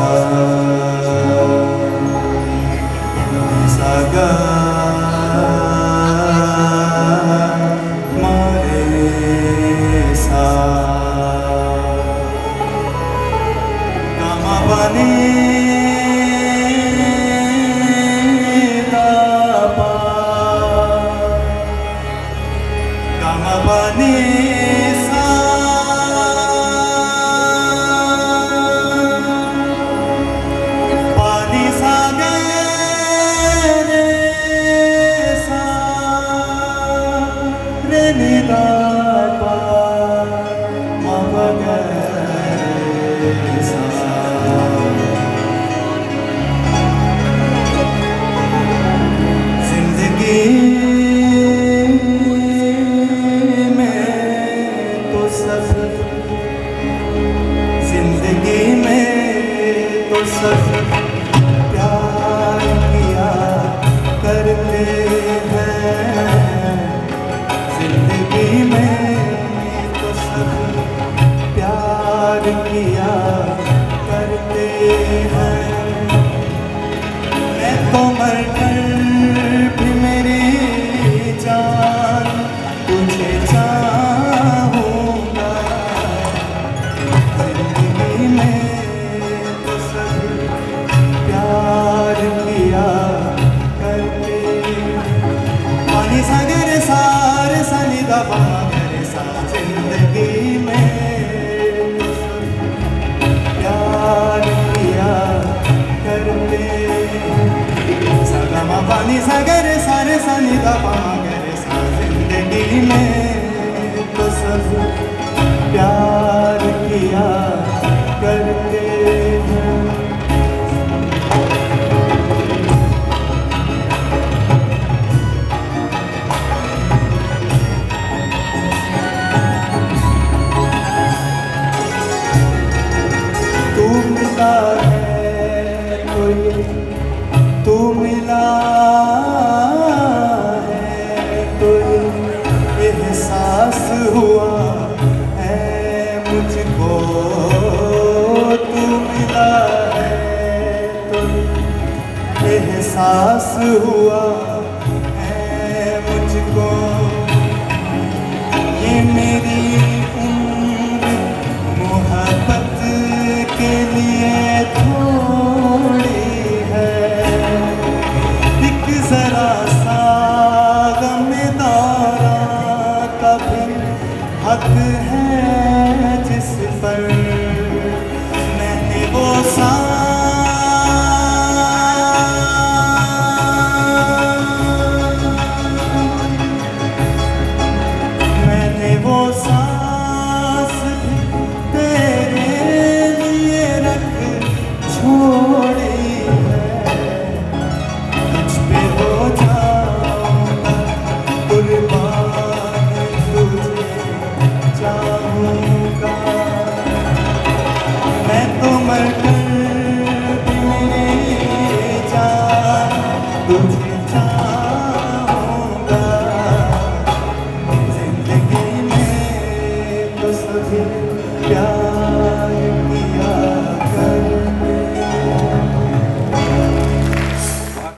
सा सा गा मा रे सा गा मा पा नी दा पा गा मा पा नी सा पा नी सा गे रे सा रे नी दा पा मा पा गे सा। जिंदगी जिंदगी में तो सब प्यार किया करते हैं। जिंदगी में तो सब प्यार किया करते हैं। मैं तो मरकर भी मेरी जान तुझे चाहूँगा। जिंदगी में तो सब प्यार किया करते। पानी सागर सारे सनी दबा मेरे साथ। जिंदगी में तो सब प्यार किया करते। सगमा पानी सागर सारे सनी दबा मेरे साथ। जिंदगी में तो सब प्यार किया करते हैं। तू मिला है कोई तू मिला है कोई एहसास हुआ मुझको। तू मिला है तो एहसास हुआ है मुझको। ये मेरी उम्र मोहब्बत के लिए थोड़ी है। एक जरा सा गमदारा का भी हक है जिस पर